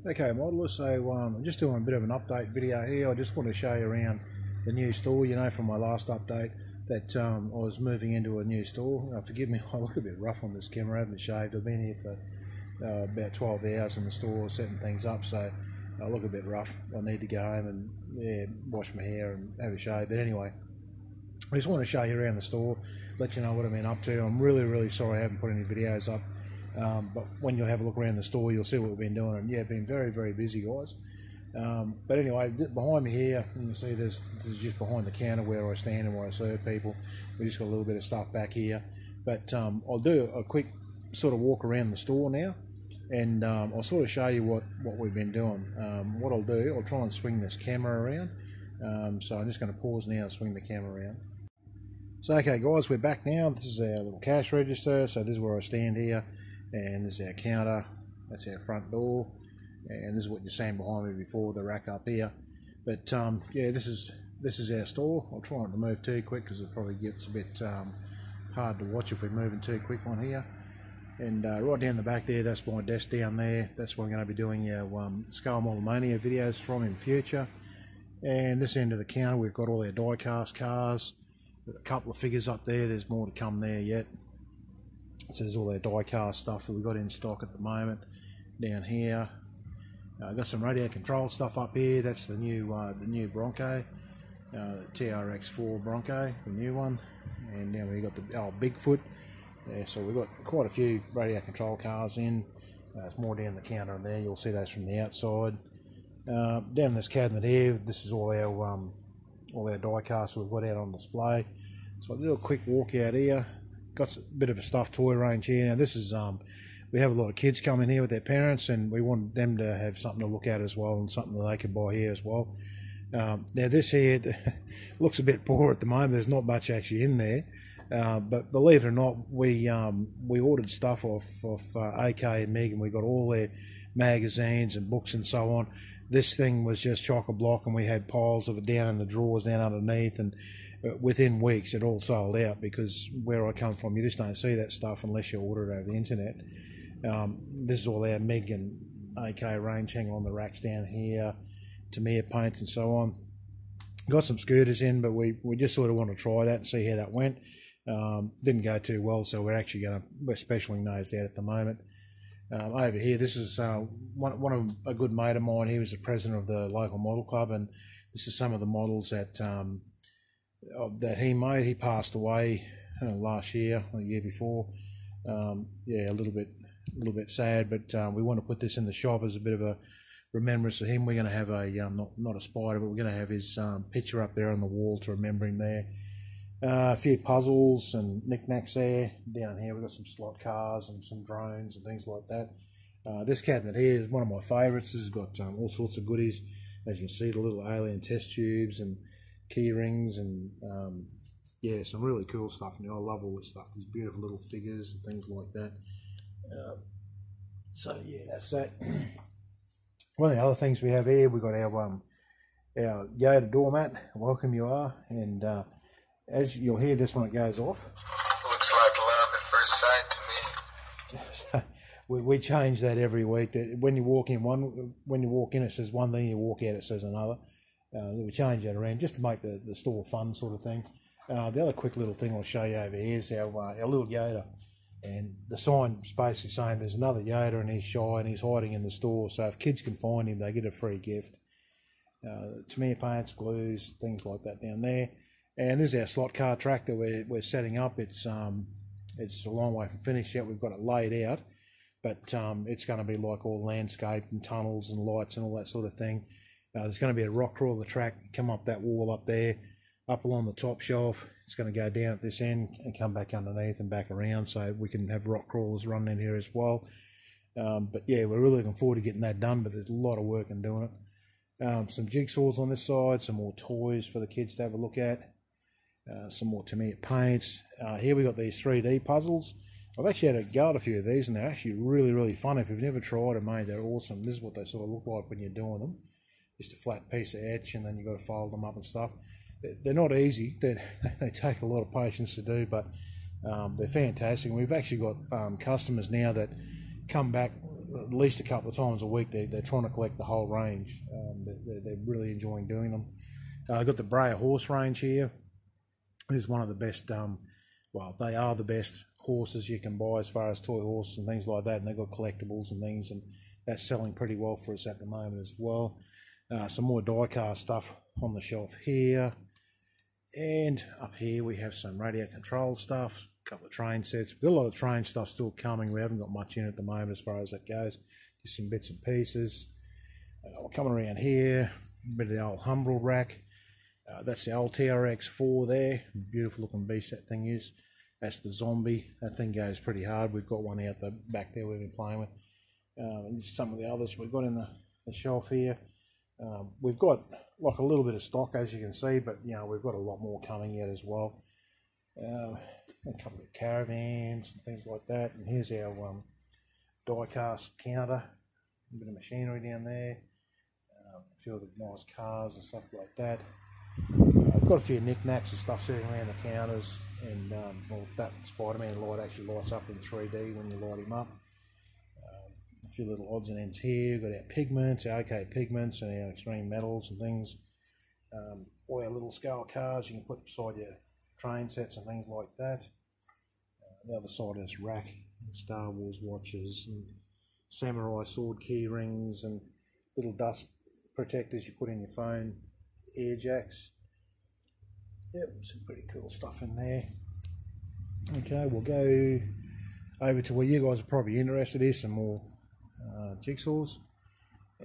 Okay, modeler, so I'm just doing a bit of an update video here. I just want to show you around the new store. You know, from my last update that I was moving into a new store. Forgive me, I look a bit rough on this camera. I haven't shaved. I've been here for about 12 hours in the store setting things up, so I look a bit rough. I need to go home and wash my hair and have a shave. But anyway, I just want to show you around the store, let you know what I've been up to. I'm really sorry I haven't put any videos up. But when you'll have a look around the store, you'll see what we've been doing. And yeah, been very busy, guys. But anyway, behind me here, you can see this is just behind the counter where I stand and where I serve people. We just got a little bit of stuff back here. But I'll do a quick sort of walk around the store now, and I'll sort of show you what we've been doing. What I'll do, I'll try and swing this camera around. So I'm just going to pause now and swing the camera around. So okay, guys, we're back now. This is our little cash register. So this is where I stand here. And this is our counter, that's our front door, and this is what you're seeing behind me before, the rack up here. But yeah, this is our store. I'll try not to move too quick because it probably gets a bit hard to watch if we're moving too quick on here. And right down the back there, that's my desk down there. That's where I'm going to be doing our Scale Model Mania videos from in future. And this end of the counter, we've got all our die-cast cars. Got a couple of figures up there. There's more to come there yet. So there's all our die-cast stuff that we've got in stock at the moment. Down here, I've got some radio control stuff up here. That's the new Bronco, the TRX4 Bronco, the new one. And then we've got the old Bigfoot. Yeah, so we've got quite a few radio control cars in. There's more down the counter in there. You'll see those from the outside. Down in this cabinet here, this is all our die-casts we've got out on display. So I'll do a quick walk out here. Got a bit of a stuffed toy range here. Now this is, we have a lot of kids come in here with their parents, and we want them to have something to look at as well, and something that they can buy here as well. Now this here looks a bit poor at the moment. There's not much actually in there, but believe it or not, we ordered stuff off AK and Megan. We got all their magazines and books and so on. This thing was just chock-a-block, and we had piles of it down in the drawers down underneath, and within weeks it all sold out, because where I come from, you just don't see that stuff unless you order it over the internet. This is all our Meg and AK range hanging on the racks down here, Tamiya paints and so on. Got some scooters in, but we just sort of want to try that and see how that went. Didn't go too well, so we're specialing those out at the moment. Over here, this is one of a good mate of mine. He was the president of the local model club, and this is some of the models that he made. He passed away last year, or the year before. Yeah, a little bit sad, but we want to put this in the shop as a bit of a remembrance of him. We're going to have a not a spider, but we're going to have his picture up there on the wall to remember him there. A few puzzles and knickknacks there. Down here we've got some slot cars and some drones and things like that. This cabinet here is one of my favourites. This has got all sorts of goodies. As you can see, the little alien test tubes and key rings and yeah, some really cool stuff. And I love all this stuff. These beautiful little figures and things like that. So yeah, that's that. One of the other things we have here, we've got our Yoda doormat. Welcome you are, and as you'll hear this when it goes off. Looks like love at first sight to me. We change that every week. When you walk in, it says one thing. You walk out, it says another. We change that around just to make the store fun, sort of thing. The other quick little thing I'll show you over here is our little Yoda, and the sign's basically saying there's another Yoda and he's shy and he's hiding in the store. So if kids can find him, they get a free gift. Tamiya paints, glues, things like that down there. And this is our slot car track that we're setting up. It's a long way from finished yet. We've got it laid out, but it's going to be like all landscape and tunnels and lights and all that sort of thing. There's going to be a rock crawl of the track, come up that wall up there, up along the top shelf. It's going to go down at this end and come back underneath and back around, so we can have rock crawlers running in here as well. But yeah, we're really looking forward to getting that done, but there's a lot of work in doing it. Some jigsaws on this side, some more toys for the kids to have a look at. Some more Tamiya paints. Here we got these 3D puzzles. I've actually had a go at a few of these, and they're actually really fun. If you've never tried them, mate, they're awesome. This is what they sort of look like when you're doing them. Just a flat piece of etch, and then you've got to fold them up and stuff. They're not easy. They take a lot of patience to do, but they're fantastic. We've actually got customers now that come back at least a couple of times a week. They're trying to collect the whole range. They're really enjoying doing them. I've got the Breyer horse range here. It's one of the best, well, they are the best horses you can buy as far as toy horses and things like that, and they've got collectibles and things, and that's selling pretty well for us at the moment as well. Some more die-cast stuff on the shelf here, and up here we have some radio control stuff, a couple of train sets. We've got a lot of train stuff still coming. We haven't got much in at the moment as far as that goes, just some bits and pieces. Coming around here, a bit of the old Humbrol rack. That's the old TRX4 there. Beautiful looking beast that thing is. That's the zombie. That thing goes pretty hard. We've got one out the back there we've been playing with. And some of the others we've got in the shelf here. We've got like a little bit of stock, as you can see, but you know, we've got a lot more coming yet as well. A couple of caravans and things like that. And here's our die-cast counter. A bit of machinery down there. A few of the nice cars and stuff like that. I've got a few knickknacks and stuff sitting around the counters, and well, that Spider-Man light actually lights up in 3D when you light him up. A few little odds and ends here. We've got our pigments, our OK pigments, and our extreme metals and things. All our little scale cars you can put beside your train sets and things like that. The other side of this rack, Star Wars watches and samurai sword key rings and little dust protectors you put in your phone, ear jacks. Yep, some pretty cool stuff in there. Okay, we'll go over to where you guys are probably interested. Here's some more jigsaws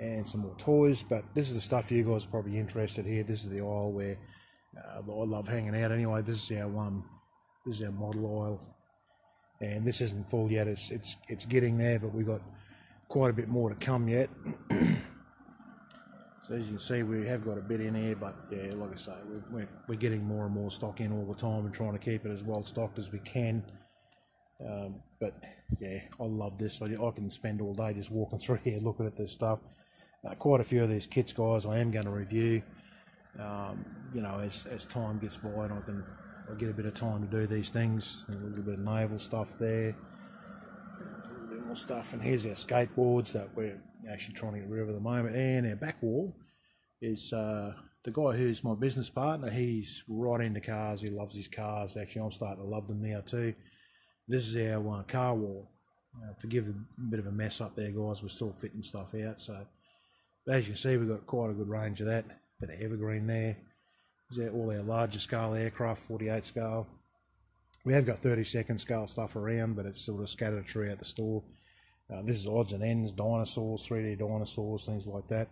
and some more toys, but this is the stuff you guys are probably interested here. This is the aisle where I love hanging out. Anyway, this is our model aisle, and this isn't full yet. It's getting there, but we've got quite a bit more to come yet. So as you can see, we have got a bit in here, but yeah, like I say, we're getting more and more stock in all the time and trying to keep it as well stocked as we can. But yeah, I love this. I can spend all day just walking through here looking at this stuff. Quite a few of these kits, guys, I am going to review. You know, as time gets by, and I get a bit of time to do these things. A little bit of naval stuff there, a little bit more stuff. And here's our skateboards that we're actually trying to get rid of at the moment. And our back wall is the guy who's my business partner. He's right into cars. He loves his cars. Actually, I'm starting to love them now too. This is our car wall. Forgive a bit of a mess up there, guys. We're still fitting stuff out. So, but as you can see, we've got quite a good range of that. Bit of evergreen there. There's all our larger scale aircraft, 48 scale. We have got 32nd scale stuff around, but it's sort of scattered throughout the store. This is odds and ends, dinosaurs, 3D dinosaurs, things like that.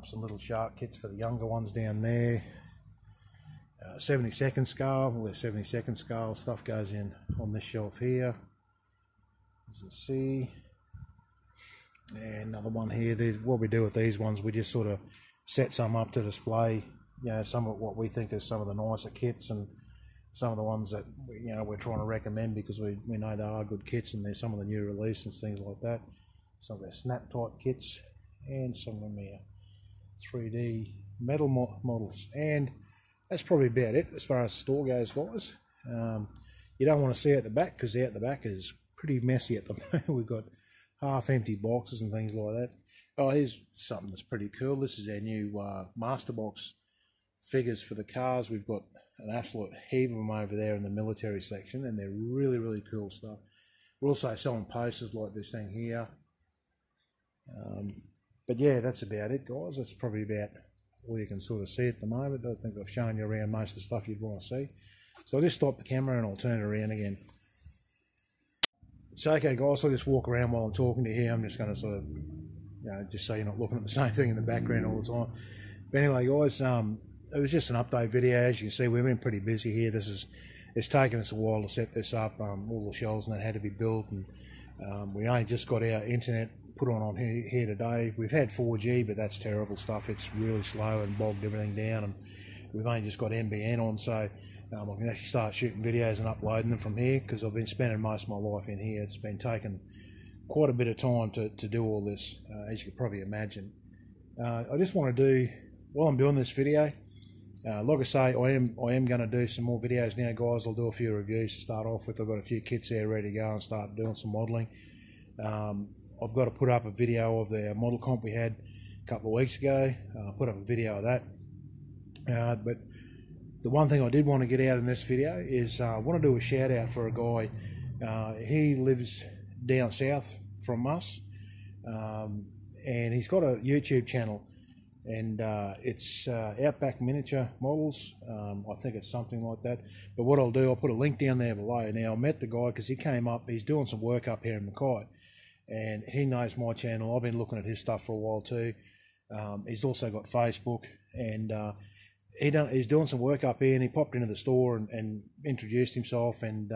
Some little shark kits for the younger ones down there. 72nd scale, all their 72nd scale stuff goes in on this shelf here, as you see. And another one here. What we do with these ones, we just sort of set some up to display, you know, some of what we think is some of the nicer kits, and some of the ones that we're trying to recommend because we know they are good kits, and there's some of the new releases, things like that. Some of our snap type kits, and some of them here 3D metal models. And that's probably about it as far as the store goes, guys. You don't want to see out the back, because out the back is pretty messy at the moment. We've got half empty boxes and things like that. Oh, here's something that's pretty cool. This is our new Master Box figures for the cars. We've got an absolute heap of them over there in the military section, and they're really, really cool stuff. We're also selling posters like this thing here. But yeah, that's about it, guys. That's probably about all you can sort of see at the moment. I think I've shown you around most of the stuff you'd want to see. So I'll just stop the camera and I'll turn it around again. So okay, guys, I'll just walk around while I'm talking to you here. I'm just going to sort of, just so you're not looking at the same thing in the background all the time. But anyway, guys, it was just an update video. As you can see, we've been pretty busy here. It's taken us a while to set this up. All the shelves and that had to be built, and we only just got our internet put on here today. We've had 4G, but that's terrible stuff. It's really slow and bogged everything down, and we've only just got NBN on, so I can actually start shooting videos and uploading them from here, because I've been spending most of my life in here. It's been taking quite a bit of time to do all this, as you could probably imagine. I just want to do, while I'm doing this video, like I say, I am going to do some more videos now, guys. I'll do a few reviews to start off with. I've got a few kits there ready to go and start doing some modelling. I've got to put up a video of the model comp we had a couple of weeks ago. Put up a video of that. But the one thing I did want to get out in this video is I want to do a shout out for a guy. He lives down south from us, and he's got a YouTube channel, and it's Outback Miniature Models. I think it's something like that. But what I'll do, I'll put a link down there below. Now, I met the guy because he came up, he's doing some work up here in Mackay, and he knows my channel. I've been looking at his stuff for a while too. He's also got Facebook, and he's doing some work up here, and he popped into the store and introduced himself, and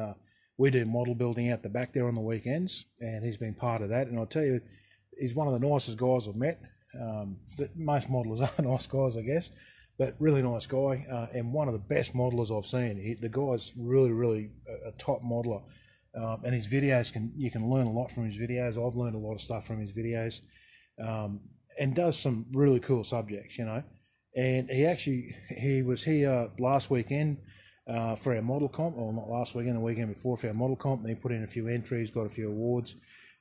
we do model building out the back there on the weekends, and he's been part of that. And I'll tell you, he's one of the nicest guys I've met. Most modelers are nice guys, I guess, but really nice guy, and one of the best modelers I've seen. The guy's really a top modeler, and his videos, you can learn a lot from his videos. I've learned a lot of stuff from his videos, and does some really cool subjects, you know. And he was here last weekend for our model comp, or not last weekend, the weekend before, for our model comp, and he put in a few entries, got a few awards.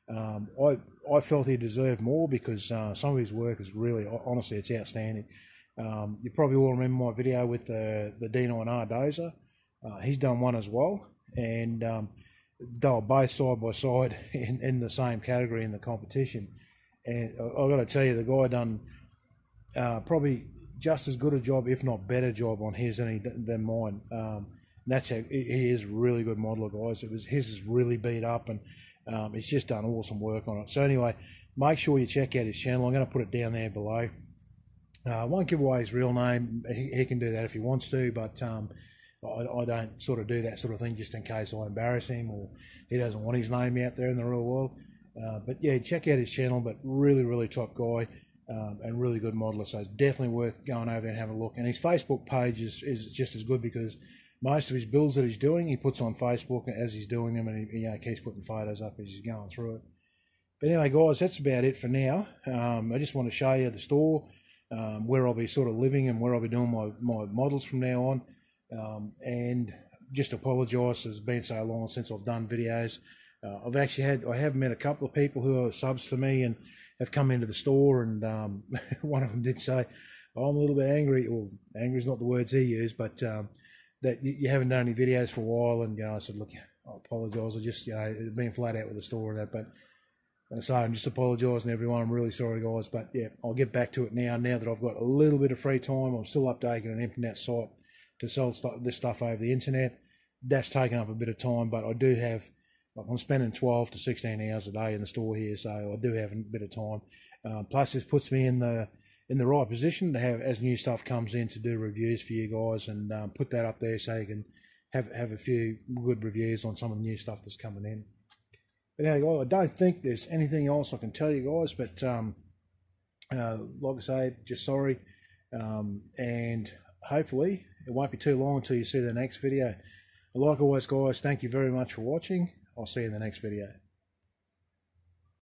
I felt he deserved more because some of his work is really, honestly, it's outstanding. You probably all remember my video with the D9R Dozer. He's done one as well, and they were both side by side in the same category in the competition. And I've got to tell you, the guy done probably just as good a job, if not better job, on his than mine. That's how he is a really good modeler, guys. His is really beat up, and he's just done awesome work on it. So anyway, make sure you check out his channel. I'm going to put it down there below. I won't give away his real name. He can do that if he wants to, but I don't sort of do that sort of thing just in case I embarrass him or he doesn't want his name out there in the real world. But yeah, check out his channel. But really top guy. And really good modeler, so it's definitely worth going over there and having a look. And his Facebook page is just as good, because most of his builds that he's doing, he puts on Facebook as he's doing them, and he keeps putting photos up as he's going through it. But anyway, guys, that's about it for now. I just want to show you the store, where I'll be sort of living and where I'll be doing my models from now on. And just apologise, it's been so long since I've done videos. I have met a couple of people who are subs to me and have come into the store, and one of them did say, oh, I'm a little bit angry, or angry is not the words he used, but that you haven't done any videos for a while. And I said, look, I apologise, I just been flat out with the store and that. But so I'm just apologising to everyone. I'm really sorry, guys, but yeah, I'll get back to it now that I've got a little bit of free time. I'm still updating an internet site to sell this stuff over the internet. That's taken up a bit of time, but I do have, I'm spending 12 to 16 hours a day in the store here, so I do have a bit of time. Plus, this puts me in the right position to have, as new stuff comes in, to do reviews for you guys, and put that up there so you can have a few good reviews on some of the new stuff that's coming in. But anyway, I don't think there's anything else I can tell you guys, but like I say, just sorry, and hopefully it won't be too long until you see the next video. Like always, guys, thank you very much for watching. I'll see you in the next video.